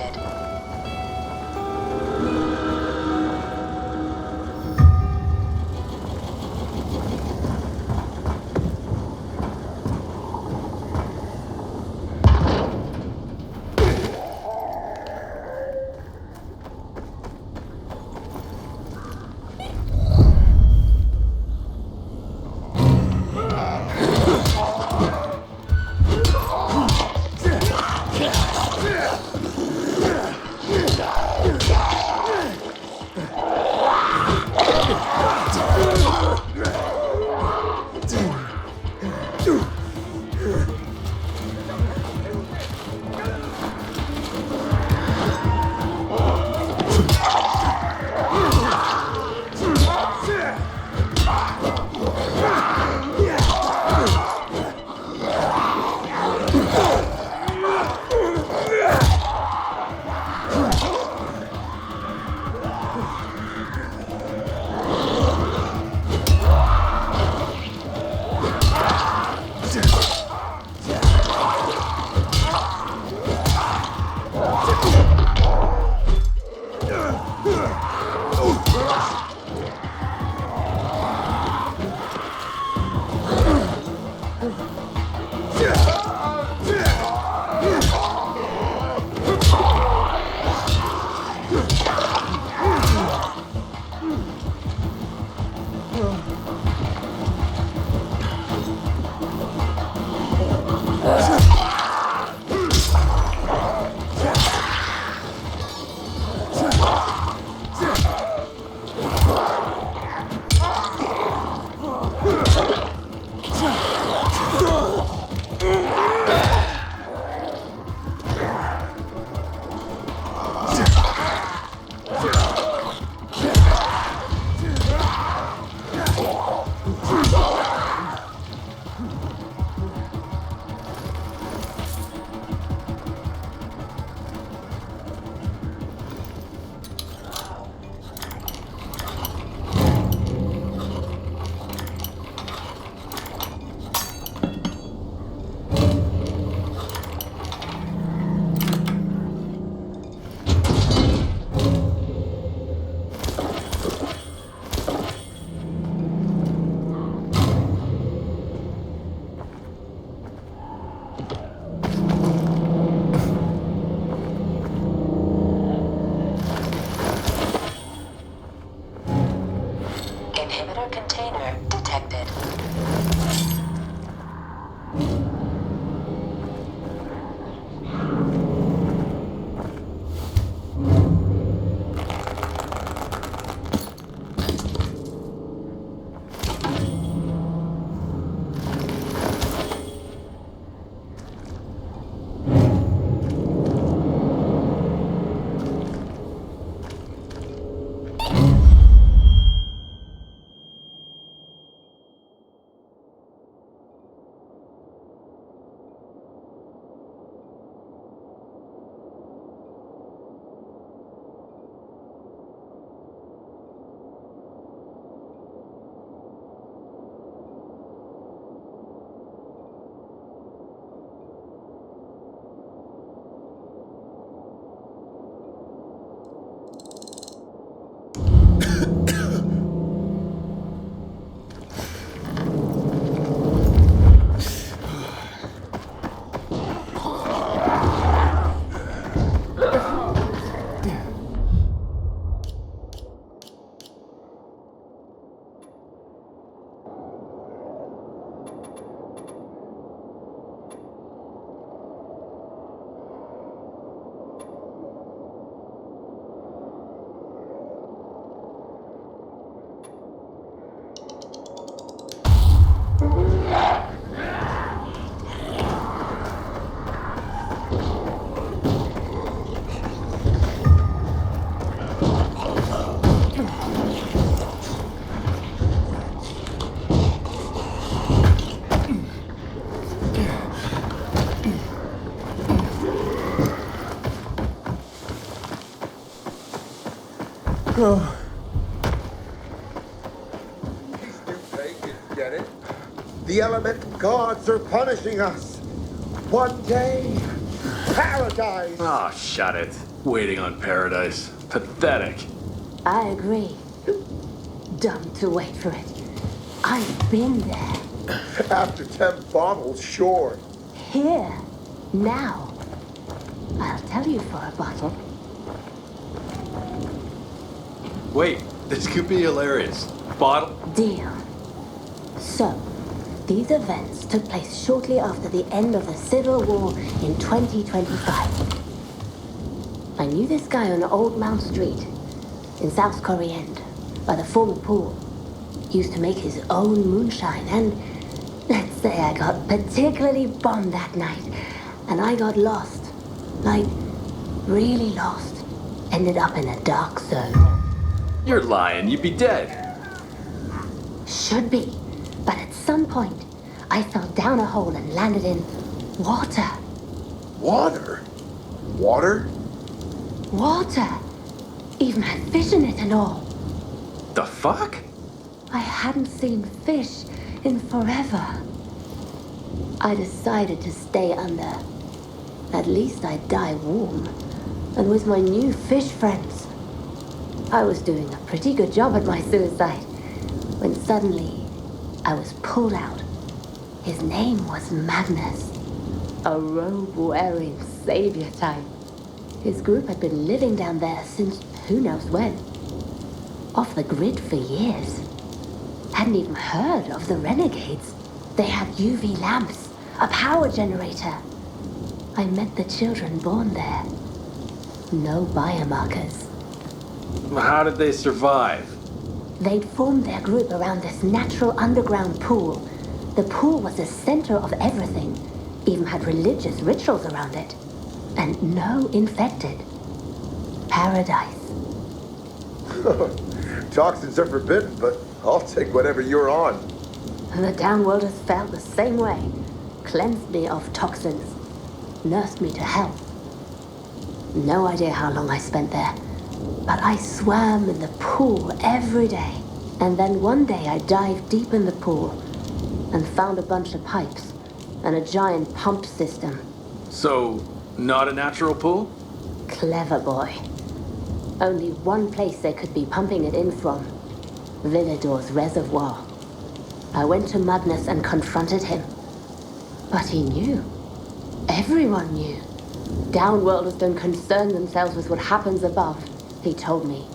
detected. Inhibitor container detected. Oh. Get it? The elemental gods are punishing us. One day, paradise. Oh, shut it. waiting on paradise. Pathetic. I agree. Dumb to wait for it. I've been there. After 10 bottles, sure. Here. Now. I'll tell you for a bottle. Wait, this could be hilarious. Bottle? Deal. So, these events took place shortly after the end of the Civil War in 2025. I knew this guy on Old Mount Street in South Korean by the former pool. He used to make his own moonshine, and let's say I got particularly bombed that night, and I got lost. Like, really lost. Ended up in a dark zone. You're lying, you'd be dead. Should be. But at some point, I fell down a hole and landed in water. Water? Water? Water! Even had fish in it and all. The fuck? I hadn't seen fish in forever. I decided to stay under. At least I'd die warm. And with my new fish friends. I was doing a pretty good job at my suicide. When suddenly, I was pulled out. His name was Magnus. A robe-wearing savior type. His group had been living down there since who knows when. Off the grid for years. Hadn't even heard of the renegades. They had UV lamps, a power generator. I met the children born there. No biomarkers. How did they survive? They'd formed their group around this natural underground pool. The pool was the center of everything. Even had religious rituals around it. And no infected. Paradise. Toxins are forbidden, but I'll take whatever you're on. The downworlders felt the same way. Cleansed me of toxins. Nursed me to health. No idea how long I spent there. But I swam in the pool every day. And then one day I dived deep in the pool and found a bunch of pipes and a giant pump system. So, not a natural pool? Clever boy. Only one place they could be pumping it in from. Villador's reservoir. I went to Magnus and confronted him. But he knew. Everyone knew. Downworlders don't concern themselves with what happens above, he told me.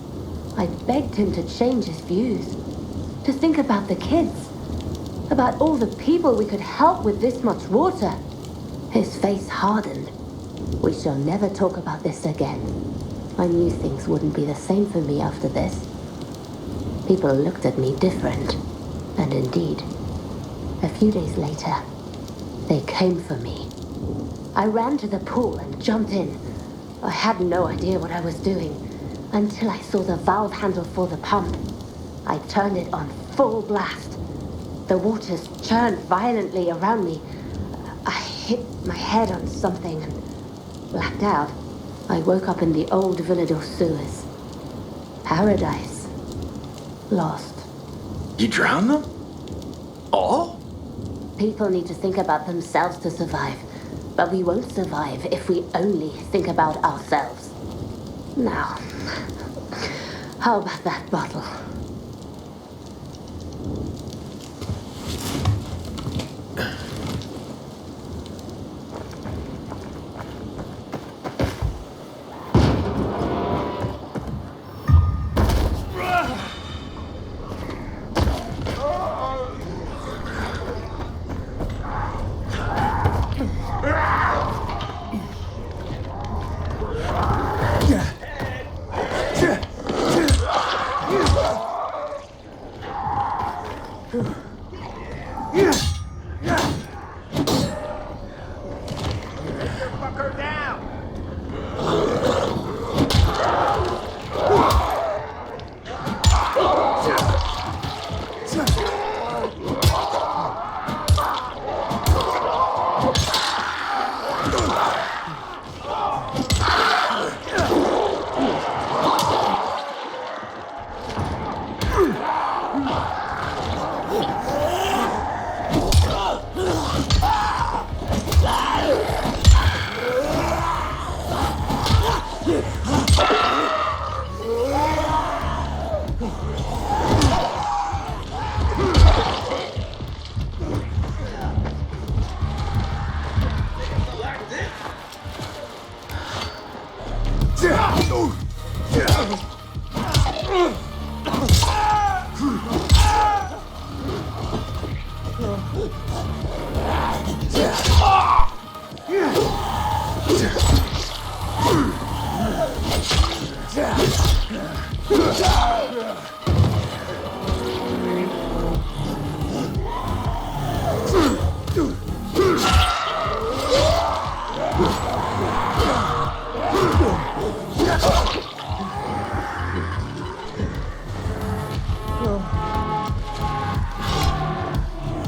I begged him to change his views. To think about the kids. About all the people we could help with this much water. His face hardened. We shall never talk about this again. I knew things wouldn't be the same for me after this. People looked at me different. And indeed, a few days later, they came for me. I ran to the pool and jumped in. I had no idea what I was doing until I saw the valve handle for the pump. I turned it on full blast. The waters churned violently around me. I hit my head on something and blacked out. I woke up in the old Villador sewers. Paradise. Lost. You drowned them? All? People need to think about themselves to survive. But we won't survive if we only think about ourselves. Now, how about that bottle?